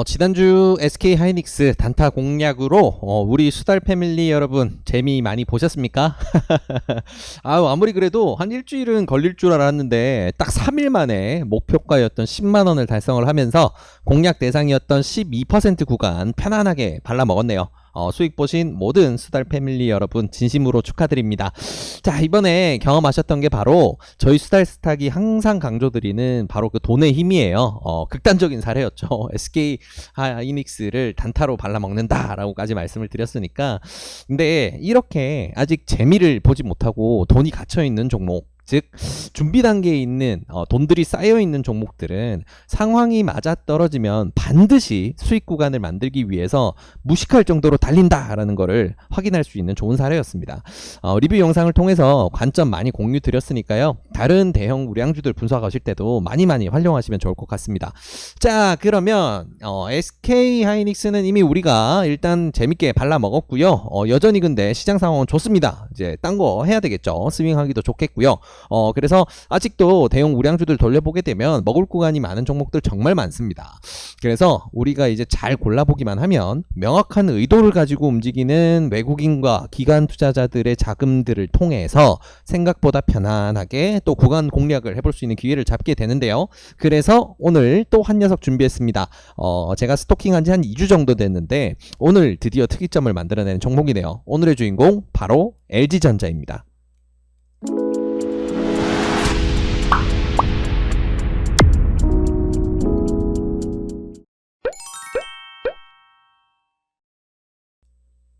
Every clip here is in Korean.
지난주 SK 하이닉스 단타 공략으로 우리 수달 패밀리 여러분 재미 많이 보셨습니까? 아무리 그래도 한 일주일은 걸릴 줄 알았는데 딱 3일 만에 목표가였던 10만 원을 달성을 하면서 공략 대상이었던 12% 구간 편안하게 발라먹었네요. 수익 보신 모든 수달 패밀리 여러분 진심으로 축하드립니다. 자, 이번에 경험하셨던 게 바로 저희 수달 스탁이 항상 강조드리는 바로 그 돈의 힘이에요. 극단적인 사례였죠. SK 하이닉스를 단타로 발라먹는다라고까지 말씀을 드렸으니까. 근데 이렇게 아직 재미를 보지 못하고 돈이 갇혀있는 종목, 즉 준비 단계에 있는 돈들이 쌓여 있는 종목들은 상황이 맞아 떨어지면 반드시 수익 구간을 만들기 위해서 무식할 정도로 달린다라는 거를 확인할 수 있는 좋은 사례였습니다. 리뷰 영상을 통해서 관점 많이 공유 드렸으니까요. 다른 대형 우량주들 분석하실 때도 많이 활용하시면 좋을 것 같습니다. 자, 그러면 SK 하이닉스는 이미 우리가 일단 재밌게 발라 먹었고요. 여전히 근데 시장 상황은 좋습니다. 이제 딴 거 해야 되겠죠. 스윙하기도 좋겠고요. 그래서 아직도 대형 우량주들 돌려보게 되면 먹을 구간이 많은 종목들 정말 많습니다. 그래서 우리가 이제 잘 골라보기만 하면 명확한 의도를 가지고 움직이는 외국인과 기관 투자자들의 자금들을 통해서 생각보다 편안하게 또 구간 공략을 해볼 수 있는 기회를 잡게 되는데요. 그래서 오늘 또 한 녀석 준비했습니다. 제가 스토킹한 지 한 2주 정도 됐는데 오늘 드디어 특이점을 만들어내는 종목이네요. 오늘의 주인공 바로 LG전자입니다.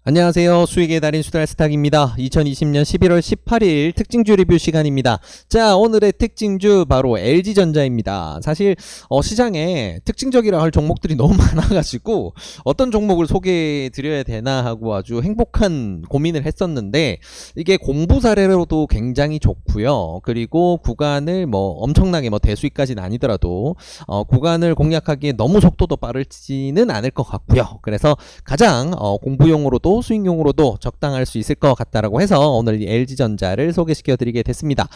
안녕하세요. 수익의 달인 수달스탁입니다. 2020년 11월 18일 특징주 리뷰 시간입니다. 자, 오늘의 특징주 바로 LG전자입니다. 사실 시장에 특징적이라 할 종목들이 너무 많아가지고 어떤 종목을 소개해 드려야 되나 하고 아주 행복한 고민을 했었는데 이게 공부 사례로도 굉장히 좋고요. 그리고 구간을 엄청나게 대수익까지는 아니더라도 구간을 공략하기에 너무 속도도 빠르지는 않을 것 같고요. 그래서 가장 공부용으로도 수익용으로도 적당할 수 있을 것 같다라고 해서 오늘 이 LG전자를 소개시켜 드리게 됐습니다.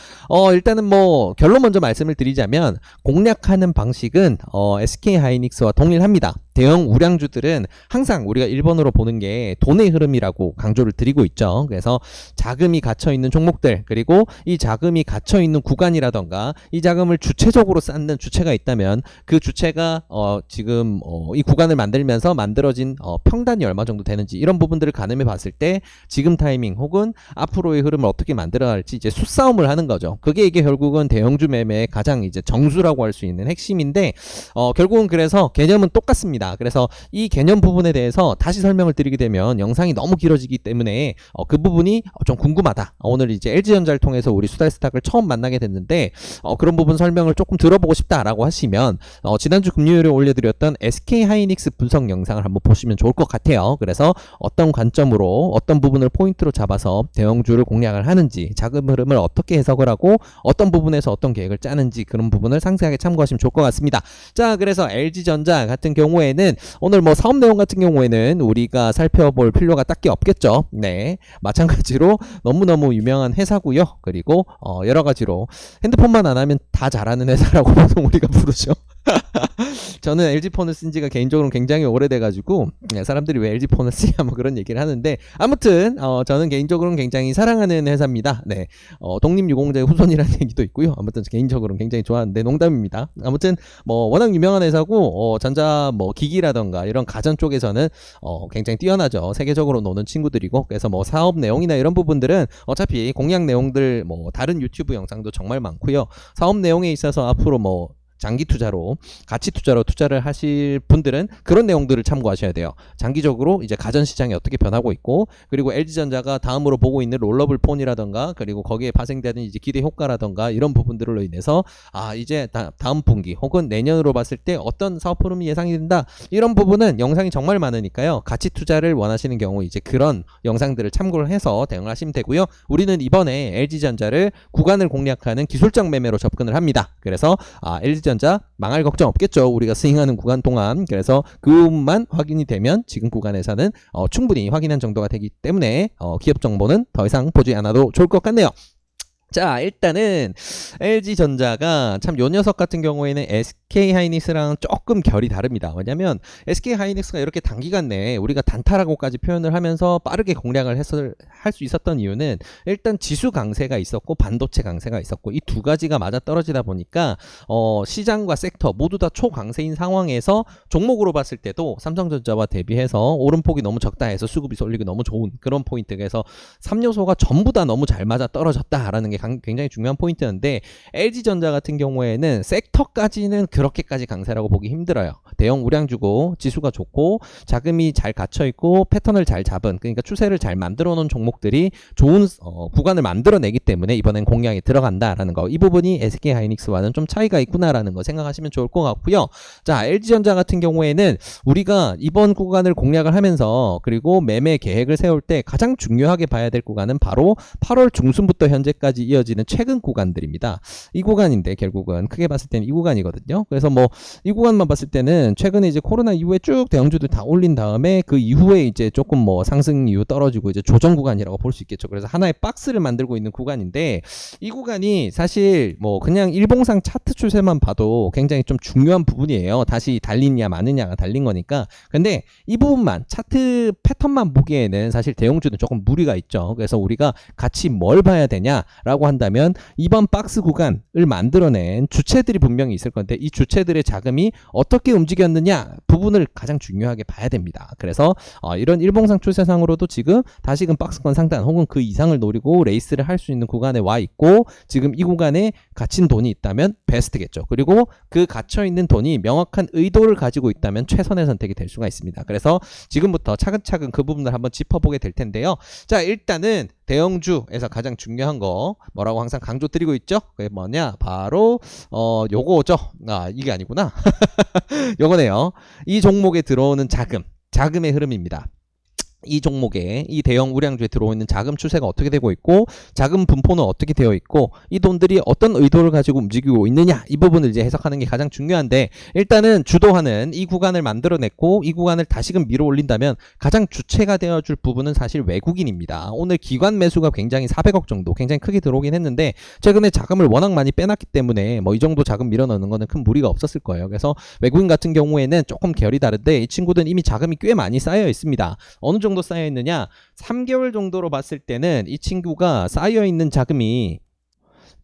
일단은 결론 먼저 말씀을 드리자면 공략하는 방식은 SK 하이닉스와 동일합니다. 대형 우량주들은 항상 우리가 1번으로 보는 게 돈의 흐름이라고 강조를 드리고 있죠. 그래서 자금이 갇혀있는 종목들, 그리고 이 자금이 갇혀있는 구간이라던가 이 자금을 주체적으로 쌓는 주체가 있다면 그 주체가 지금 이 구간을 만들면서 만들어진 평단이 얼마 정도 되는지 이런 부분들을 가늠해 봤을 때 지금 타이밍 혹은 앞으로의 흐름을 어떻게 만들어야 할지 이제 수싸움을 하는 거죠. 그게 이게 결국은 대형주 매매의 가장 이제 정수라고 할 수 있는 핵심인데 결국은 그래서 개념은 똑같습니다. 그래서 이 개념 부분에 대해서 다시 설명을 드리게 되면 영상이 너무 길어지기 때문에 그 부분이 좀 궁금하다. 오늘 이제 LG전자를 통해서 우리 수달스탁을 처음 만나게 됐는데 그런 부분 설명을 조금 들어보고 싶다라고 하시면 지난주 금요일에 올려드렸던 SK 하이닉스 분석 영상을 한번 보시면 좋을 것 같아요. 그래서 어떤 관점으로 어떤 부분을 포인트로 잡아서 대형주를 공략을 하는지 자금 흐름을 어떻게 해석을 하고 어떤 부분에서 어떤 계획을 짜는지 그런 부분을 상세하게 참고하시면 좋을 것 같습니다. 자, 그래서 LG전자 같은 경우에는 오늘 사업 내용 같은 경우에는 우리가 살펴볼 필요가 딱히 없겠죠. 네, 마찬가지로 너무너무 유명한 회사고요. 그리고 여러 가지로 핸드폰만 안 하면 다 잘하는 회사라고 보통 우리가 부르죠. 저는 LG폰을 쓴 지가 개인적으로 굉장히 오래돼가지고 사람들이 왜 LG폰을 쓰냐 그런 얘기를 하는데 아무튼 저는 개인적으로는 굉장히 사랑하는 회사입니다. 네, 독립유공자의 후손이라는 얘기도 있고요. 아무튼 개인적으로는 굉장히 좋아하는데 농담입니다. 아무튼 워낙 유명한 회사고 전자 기기라던가 이런 가전 쪽에서는 굉장히 뛰어나죠. 세계적으로 노는 친구들이고 그래서 사업 내용이나 이런 부분들은 어차피 공략 내용들 다른 유튜브 영상도 정말 많고요. 사업 내용에 있어서 앞으로 장기 투자로 가치 투자로 투자를 하실 분들은 그런 내용들을 참고하셔야 돼요. 장기적으로 이제 가전 시장이 어떻게 변하고 있고 그리고 LG전자가 다음으로 보고 있는 롤러블 폰이라던가 그리고 거기에 파생되는 이제 기대 효과라던가 이런 부분들로 인해서 이제 다음 분기 혹은 내년으로 봤을 때 어떤 사업 흐름이 예상이 된다. 이런 부분은 영상이 정말 많으니까요. 가치 투자를 원하시는 경우 이제 그런 영상들을 참고를 해서 대응을 하시면 되고요. 우리는 이번에 LG전자를 구간을 공략하는 기술적 매매로 접근을 합니다. 그래서 LG전자 망할 걱정 없겠죠. 우리가 스윙하는 구간 동안. 그래서 그 부분만 확인이 되면 지금 구간에서는 충분히 확인한 정도가 되기 때문에 기업 정보는 더 이상 보지 않아도 좋을 것 같네요. 자, 일단은 LG전자가 참 요 녀석 같은 경우에는 SK하이닉스랑 조금 결이 다릅니다. 왜냐면 SK하이닉스가 이렇게 단기간 내에 우리가 단타라고까지 표현을 하면서 빠르게 공략을 할 수 있었던 이유는 일단 지수 강세가 있었고 반도체 강세가 있었고 이 두 가지가 맞아 떨어지다 보니까 시장과 섹터 모두 다 초강세인 상황에서 종목으로 봤을 때도 삼성전자와 대비해서 오름폭이 너무 적다 해서 수급이 쏠리기 너무 좋은 그런 포인트에서 3요소가 전부 다 너무 잘 맞아 떨어졌다라는 게 굉장히 중요한 포인트였는데 LG전자 같은 경우에는 섹터까지는 그렇게까지 강세라고 보기 힘들어요. 대형 우량주고 지수가 좋고 자금이 잘 갇혀있고 패턴을 잘 잡은 그러니까 추세를 잘 만들어 놓은 종목들이 좋은 구간을 만들어내기 때문에 이번엔 공략에 들어간다라는 거 이 부분이 SK하이닉스와는 좀 차이가 있구나라는 거 생각하시면 좋을 것 같고요. 자, LG전자 같은 경우에는 우리가 이번 구간을 공략을 하면서 그리고 매매 계획을 세울 때 가장 중요하게 봐야 될 구간은 바로 8월 중순부터 현재까지 이어지는 최근 구간들입니다. 이 구간인데 결국은 크게 봤을 때는 이 구간이거든요. 그래서 뭐 이 구간만 봤을 때는 최근에 이제 코로나 이후에 쭉 대형주들 다 올린 다음에 그 이후에 이제 조금 뭐 상승 이후 떨어지고 이제 조정 구간이라고 볼 수 있겠죠. 그래서 하나의 박스를 만들고 있는 구간인데 이 구간이 사실 뭐 그냥 일봉상 차트 추세만 봐도 굉장히 좀 중요한 부분이에요. 다시 달리냐 마느냐가 달린 거니까. 근데 이 부분만 차트 패턴만 보기에는 사실 대형주는 조금 무리가 있죠. 그래서 우리가 같이 뭘 봐야 되냐라고 한다면 이번 박스 구간을 만들어낸 주체들이 분명히 있을 건데 이 주체들의 자금이 어떻게 움직였느냐 부분을 가장 중요하게 봐야 됩니다. 그래서 이런 일봉상 추세상으로도 지금 다시금 박스권 상단 혹은 그 이상을 노리고 레이스를 할 수 있는 구간에 와 있고 지금 이 구간에 갇힌 돈이 있다면 베스트겠죠. 그리고 그 갇혀있는 돈이 명확한 의도를 가지고 있다면 최선의 선택이 될 수가 있습니다. 그래서 지금부터 차근차근 그 부분을 한번 짚어보게 될 텐데요. 자, 일단은 대형주에서 가장 중요한 거 뭐라고 항상 강조드리고 있죠? 그게 뭐냐? 바로 요거죠. 이게 아니구나. 요거네요. 이 종목에 들어오는 자금의 흐름입니다. 이 종목에 이 대형 우량주에 들어오는 자금 추세가 어떻게 되고 있고 자금 분포는 어떻게 되어 있고 이 돈들이 어떤 의도를 가지고 움직이고 있느냐 이 부분을 이제 해석하는 게 가장 중요한데 일단은 주도하는 이 구간을 만들어냈고 이 구간을 다시금 밀어 올린다면 가장 주체가 되어줄 부분은 사실 외국인입니다. 오늘 기관 매수가 굉장히 400억 정도 굉장히 크게 들어오긴 했는데 최근에 자금을 워낙 많이 빼놨기 때문에 뭐 이 정도 자금 밀어넣는 거는 큰 무리가 없었을 거예요. 그래서 외국인 같은 경우에는 조금 결이 다른데 이 친구들은 이미 자금이 꽤 많이 쌓여 있습니다. 어느 정도 쌓여 있느냐? 3개월 정도로 봤을 때는 이 친구가 쌓여 있는 자금이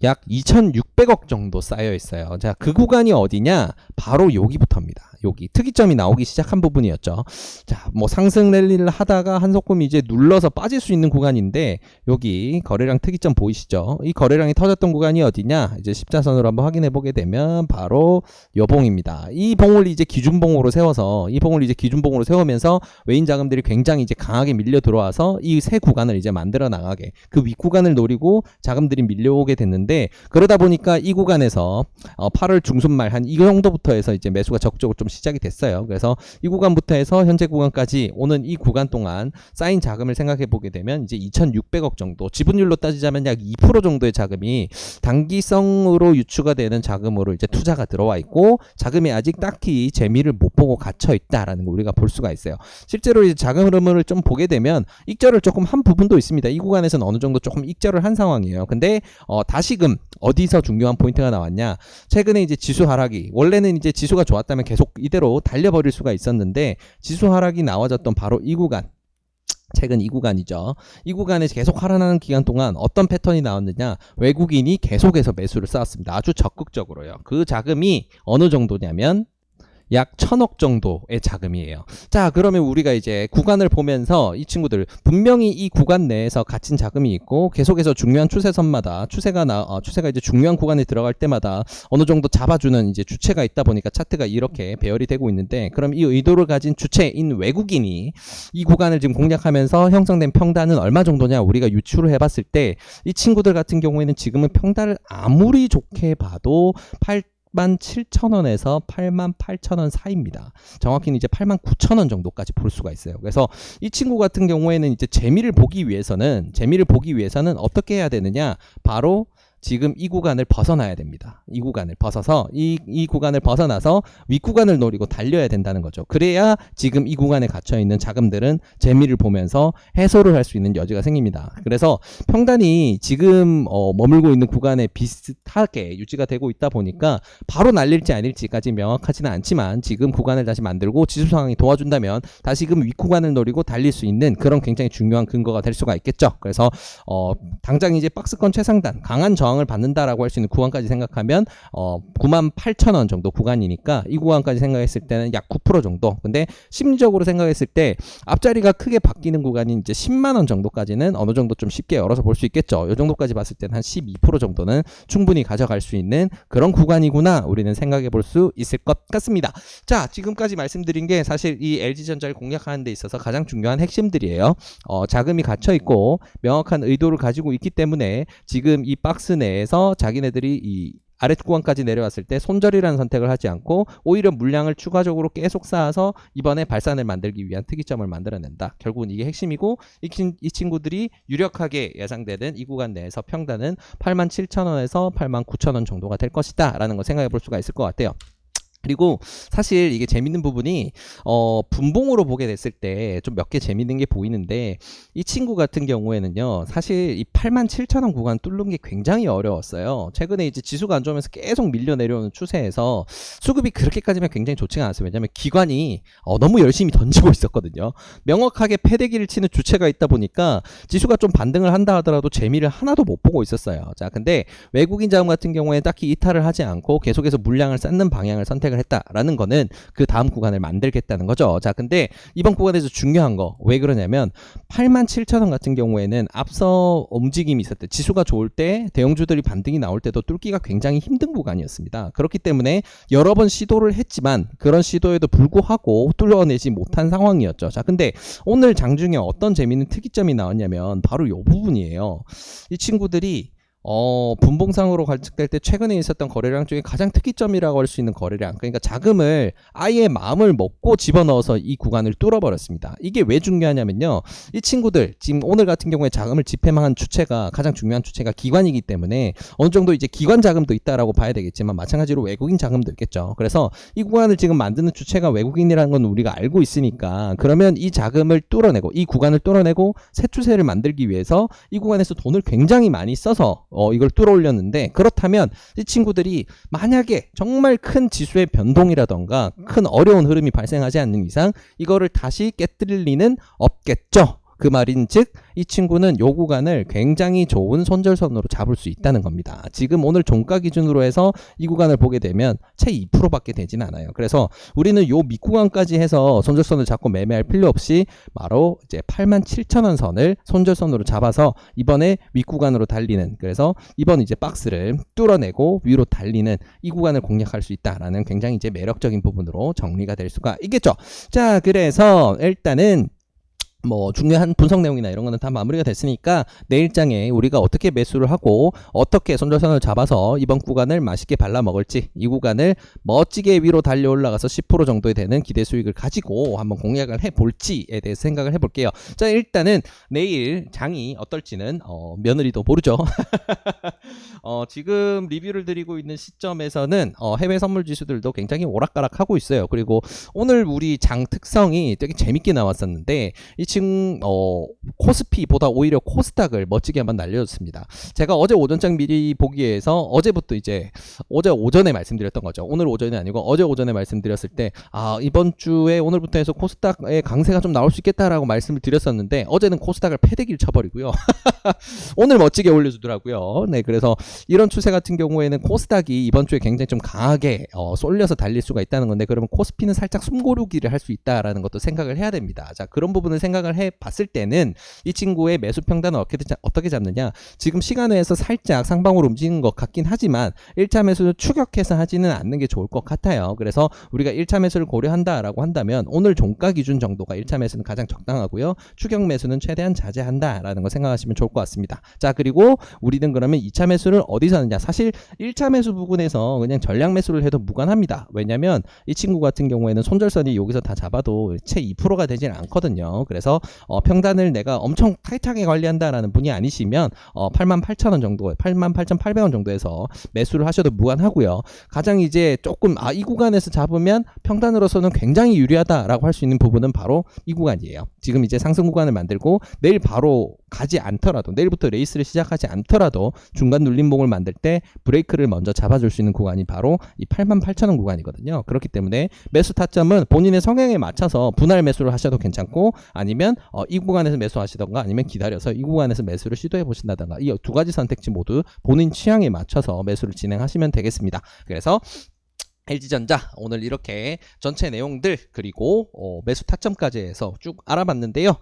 약 2,600억 정도 쌓여 있어요. 자, 그 구간이 어디냐? 바로 여기부터입니다. 여기 특이점이 나오기 시작한 부분이었죠. 자, 뭐 상승 랠리를 하다가 한 소끔 이제 눌러서 빠질 수 있는 구간인데 여기 거래량 특이점 보이시죠? 이 거래량이 터졌던 구간이 어디냐? 이제 십자선으로 한번 확인해 보게 되면 바로 요 봉입니다. 이 봉을 이제 기준봉으로 세워서 이 봉을 이제 기준봉으로 세우면서 외인 자금들이 굉장히 이제 강하게 밀려 들어와서 이 새 구간을 이제 만들어 나가게 그 윗구간을 노리고 자금들이 밀려오게 됐는데 그러다 보니까 이 구간에서 8월 중순말 한 이 정도부터 해서 이제 매수가 적극적으로 좀 시작이 됐어요. 그래서 이 구간부터 해서 현재 구간까지 오는 이 구간 동안 쌓인 자금을 생각해 보게 되면 이제 2,600억 정도 지분율로 따지자면 약 2% 정도의 자금이 단기성으로 유추가 되는 자금으로 이제 투자가 들어와 있고 자금이 아직 딱히 재미를 못 보고 갇혀 있다라는 걸 우리가 볼 수가 있어요. 실제로 이제 자금 흐름을 좀 보게 되면 익절을 조금 한 부분도 있습니다. 이 구간에서는 어느 정도 조금 익절을 한 상황이에요. 근데 다시금 어디서 중요한 포인트가 나왔냐? 최근에 이제 지수 하락이 원래는 이제 지수가 좋았다면 계속 이대로 달려버릴 수가 있었는데 지수 하락이 나와졌던 바로 이 구간 최근 이 구간이죠. 이 구간에서 계속 하락하는 기간 동안 어떤 패턴이 나왔느냐 외국인이 계속해서 매수를 쌓았습니다. 아주 적극적으로요. 그 자금이 어느 정도냐면 약 1,000억 정도의 자금이에요. 자, 그러면 우리가 이제 구간을 보면서 이 친구들 분명히 이 구간 내에서 갇힌 자금이 있고 계속해서 중요한 추세선마다 추세가 이제 중요한 구간에 들어갈 때마다 어느 정도 잡아주는 이제 주체가 있다 보니까 차트가 이렇게 배열이 되고 있는데 그럼 이 의도를 가진 주체인 외국인이 이 구간을 지금 공략하면서 형성된 평단은 얼마 정도냐 우리가 유추를 해봤을 때 이 친구들 같은 경우에는 지금은 평단을 아무리 좋게 봐도 87,000원에서 88,000원 사이입니다. 정확히는 이제 89,000원 정도까지 볼 수가 있어요. 그래서 이 친구 같은 경우에는 이제 재미를 보기 위해서는 어떻게 해야 되느냐? 바로 지금 이 구간을 벗어나야 됩니다. 이 구간을 벗어서 이 구간을 벗어나서 윗구간을 노리고 달려야 된다는 거죠. 그래야 지금 이 구간에 갇혀 있는 자금들은 재미를 보면서 해소를 할 수 있는 여지가 생깁니다. 그래서 평단이 지금 머물고 있는 구간에 비슷하게 유지가 되고 있다 보니까 바로 날릴지 아닐지까지 명확하지는 않지만 지금 구간을 다시 만들고 지수 상황이 도와준다면 다시금 윗구간을 노리고 달릴 수 있는 그런 굉장히 중요한 근거가 될 수가 있겠죠. 그래서 당장 이제 박스권 최상단 강한 저항을 받는다라고 할 수 있는 구간까지 생각하면 98,000원 정도 구간이니까 이 구간까지 생각했을 때는 약 9% 정도. 근데 심리적으로 생각했을 때 앞자리가 크게 바뀌는 구간이 이제 10만 원 정도까지는 어느 정도 좀 쉽게 열어서 볼 수 있겠죠. 이 정도까지 봤을 때는 한 12% 정도는 충분히 가져갈 수 있는 그런 구간이구나 우리는 생각해 볼 수 있을 것 같습니다. 자, 지금까지 말씀드린 게 사실 이 LG전자를 공략하는 데 있어서 가장 중요한 핵심들이에요. 자금이 갇혀 있고 명확한 의도를 가지고 있기 때문에 지금 이 박스 내에서 자기네들이 이 아랫 구간까지 내려왔을 때 손절이라는 선택을 하지 않고 오히려 물량을 추가적으로 계속 쌓아서 이번에 발산을 만들기 위한 특이점을 만들어낸다. 결국은 이게 핵심이고 이 친구들이 유력하게 예상되는 이 구간 내에서 평단은 87,000원에서 89,000원 정도가 될 것이다 라는 거 생각해 볼 수가 있을 것 같아요. 그리고 사실 이게 재밌는 부분이 분봉으로 보게 됐을 때 좀 몇 개 재밌는 게 보이는데 이 친구 같은 경우에는요 사실 이 87,000원 구간 뚫는 게 굉장히 어려웠어요. 최근에 이제 지수가 안 좋으면서 계속 밀려 내려오는 추세에서 수급이 그렇게까지만 굉장히 좋지가 않았어요. 왜냐하면 기관이 너무 열심히 던지고 있었거든요. 명확하게 패대기를 치는 주체가 있다 보니까 지수가 좀 반등을 한다 하더라도 재미를 하나도 못 보고 있었어요. 자, 근데 외국인 자금 같은 경우에 딱히 이탈을 하지 않고 계속해서 물량을 쌓는 방향을 선택을 했다라는 거는 그 다음 구간을 만들겠다는 거죠. 자, 근데 이번 구간에서 중요한 거 왜 그러냐면 87,000원 같은 경우에는 앞서 움직임이 있었대. 지수가 좋을 때 대형주들이 반등이 나올 때도 뚫기가 굉장히 힘든 구간이었습니다. 그렇기 때문에 여러 번 시도를 했지만 그런 시도에도 불구하고 뚫어내지 못한 상황이었죠. 자, 근데 오늘 장중에 어떤 재미있는 특이점이 나왔냐면 바로 이 부분이에요. 이 친구들이 분봉상으로 관측될 때 최근에 있었던 거래량 중에 가장 특이점이라고 할 수 있는 거래량, 그러니까 자금을 아예 마음을 먹고 집어넣어서 이 구간을 뚫어버렸습니다. 이게 왜 중요하냐면요, 이 친구들 지금 오늘 같은 경우에 자금을 집행한 주체가 가장 중요한 주체가 기관이기 때문에 어느 정도 이제 기관 자금도 있다라고 봐야 되겠지만 마찬가지로 외국인 자금도 있겠죠. 그래서 이 구간을 지금 만드는 주체가 외국인이라는 건 우리가 알고 있으니까 그러면 이 자금을 뚫어내고 이 구간을 뚫어내고 새 추세를 만들기 위해서 이 구간에서 돈을 굉장히 많이 써서 이걸 뚫어 올렸는데, 그렇다면 이 친구들이 만약에 정말 큰 지수의 변동이라던가 큰 어려운 흐름이 발생하지 않는 이상 이거를 다시 깨뜨릴 리는 없겠죠. 그 말인즉 이 친구는 요 구간을 굉장히 좋은 손절선으로 잡을 수 있다는 겁니다. 지금 오늘 종가 기준으로 해서 이 구간을 보게 되면 채 2%밖에 되진 않아요. 그래서 우리는 요 밑구간까지 해서 손절선을 잡고 매매할 필요 없이 바로 이제 87,000원 선을 손절선으로 잡아서 이번에 윗구간으로 달리는, 그래서 이번 이제 박스를 뚫어내고 위로 달리는 이 구간을 공략할 수 있다라는 굉장히 이제 매력적인 부분으로 정리가 될 수가 있겠죠. 자, 그래서 일단은 뭐 중요한 분석 내용이나 이런 거는 다 마무리가 됐으니까 내일장에 우리가 어떻게 매수를 하고 어떻게 손절선을 잡아서 이번 구간을 맛있게 발라 먹을지, 이 구간을 멋지게 위로 달려 올라가서 10% 정도에 되는 기대 수익을 가지고 한번 공략을 해볼지에 대해서 생각을 해볼게요. 자, 일단은 내일 장이 어떨지는 며느리도 모르죠. 지금 리뷰를 드리고 있는 시점에서는 해외 선물 지수들도 굉장히 오락가락하고 있어요. 그리고 오늘 우리 장 특성이 되게 재밌게 나왔었는데 이 지금 코스피보다 오히려 코스닥을 멋지게 한번 날려줬습니다. 제가 어제 오전장 미리 보기에서 어제부터 이제 어제 오전에 말씀드렸던 거죠. 오늘 오전이 아니고 어제 오전에 말씀드렸을 때 이번 주에 오늘부터 해서 코스닥의 강세가 좀 나올 수 있겠다라고 말씀을 드렸었는데 어제는 코스닥을 패대기를 쳐버리고요. 오늘 멋지게 올려주더라고요. 네, 그래서 이런 추세 같은 경우에는 코스닥이 이번 주에 굉장히 좀 강하게 쏠려서 달릴 수가 있다는 건데, 그러면 코스피는 살짝 숨고르기를 할 수 있다라는 것도 생각을 해야 됩니다. 자, 그런 부분을 생각을 해 봤을 때는 이 친구의 매수 평단을 어떻게 잡느냐, 지금 시간외에서 살짝 상방으로 움직이는 것 같긴 하지만 1차 매수를 추격해서 하지는 않는 게 좋을 것 같아요. 그래서 우리가 1차 매수를 고려한다라고 한다면 오늘 종가 기준 정도가 1차 매수는 가장 적당하고요, 추격 매수는 최대한 자제한다라는 거 생각하시면 좋을 것 같습니다. 자, 그리고 우리는 그러면 2차 매수를 어디서 하느냐, 사실 1차 매수 부분에서 그냥 전량 매수를 해도 무관합니다. 왜냐면 이 친구 같은 경우에는 손절선이 여기서 다 잡아도 채 2%가 되진 않거든요. 그래서 그래서 평단을 내가 엄청 타이트하게 관리한다라는 분이 아니시면 88,000원 정도, 88,800원 정도에서 매수를 하셔도 무관하고요. 가장 이제 조금 이 구간에서 잡으면 평단으로서는 굉장히 유리하다라고 할 수 있는 부분은 바로 이 구간이에요. 지금 이제 상승 구간을 만들고 내일 바로 가지 않더라도, 내일부터 레이스를 시작하지 않더라도 중간 눌림목을 만들 때 브레이크를 먼저 잡아줄 수 있는 구간이 바로 이 88,000원 구간이거든요. 그렇기 때문에 매수 타점은 본인의 성향에 맞춰서 분할 매수를 하셔도 괜찮고, 아니면 이 구간에서 매수하시던가, 아니면 기다려서 이 구간에서 매수를 시도해 보신다던가, 이 두 가지 선택지 모두 본인 취향에 맞춰서 매수를 진행하시면 되겠습니다. 그래서 LG전자 오늘 이렇게 전체 내용들 그리고 매수 타점까지 해서 쭉 알아봤는데요.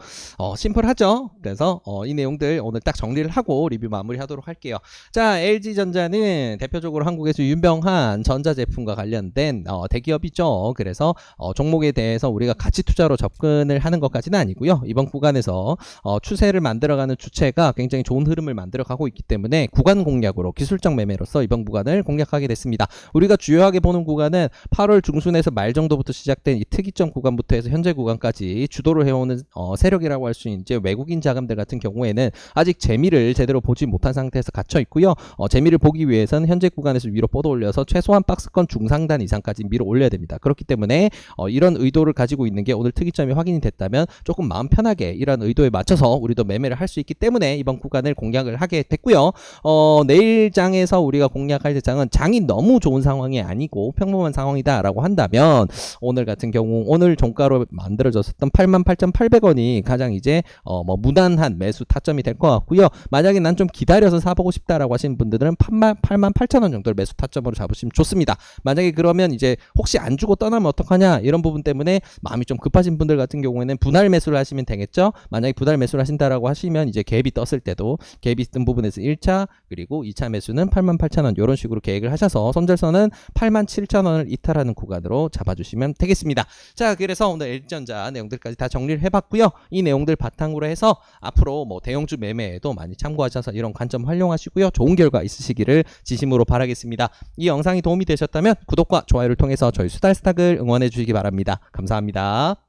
심플하죠? 그래서 이 내용들 오늘 딱 정리를 하고 리뷰 마무리하도록 할게요. 자, LG전자는 대표적으로 한국에서 유명한 전자제품과 관련된 대기업이죠. 그래서 종목에 대해서 우리가 가치 투자로 접근을 하는 것까지는 아니고요. 이번 구간에서 추세를 만들어가는 주체가 굉장히 좋은 흐름을 만들어가고 있기 때문에 구간 공략으로 기술적 매매로서 이번 구간을 공략하게 됐습니다. 우리가 주요하게 보는 구간은 8월 중순에서 말 정도부터 시작된 이 특이점 구간부터 해서 현재 구간까지 주도를 해오는 세력이라고 할 수 있는 이제 외국인 자금들 같은 경우에는 아직 재미를 제대로 보지 못한 상태에서 갇혀 있고요. 재미를 보기 위해서는 현재 구간에서 위로 뻗어 올려서 최소한 박스권 중상단 이상까지 밀어 올려야 됩니다. 그렇기 때문에 이런 의도를 가지고 있는 게 오늘 특이점이 확인이 됐다면 조금 마음 편하게 이런 의도에 맞춰서 우리도 매매를 할 수 있기 때문에 이번 구간을 공략을 하게 됐고요. 내일 장에서 우리가 공략할 장은 장이 너무 좋은 상황이 아니고 평범한 상황이다라고 한다면 오늘 같은 경우 오늘 종가로 만들어졌었던 88,800원이 가장 이제 무난한 매수 타점이 될 것 같고요. 만약에 난 좀 기다려서 사보고 싶다라고 하시는 분들은 88,000원 정도를 매수 타점으로 잡으시면 좋습니다. 만약에 그러면 이제 혹시 안 주고 떠나면 어떡하냐 이런 부분 때문에 마음이 좀 급하신 분들 같은 경우에는 분할 매수를 하시면 되겠죠. 만약에 분할 매수를 하신다라고 하시면 이제 갭이 떴을 때도 갭이 뜬 부분에서 1차 그리고 2차 매수는 88,000원 이런 식으로 계획을 하셔서 손절선은 87,000원을 이탈하는 구간으로 잡아주시면 되겠습니다. 자, 그래서 오늘 LG전자 내용들까지 다 정리를 해봤고요. 이 내용들 바탕으로 해서 앞으로 대형주 매매에도 많이 참고하셔서 이런 관점 활용하시고요. 좋은 결과 있으시기를 진심으로 바라겠습니다. 이 영상이 도움이 되셨다면 구독과 좋아요를 통해서 저희 수달스탁을 응원해 주시기 바랍니다. 감사합니다.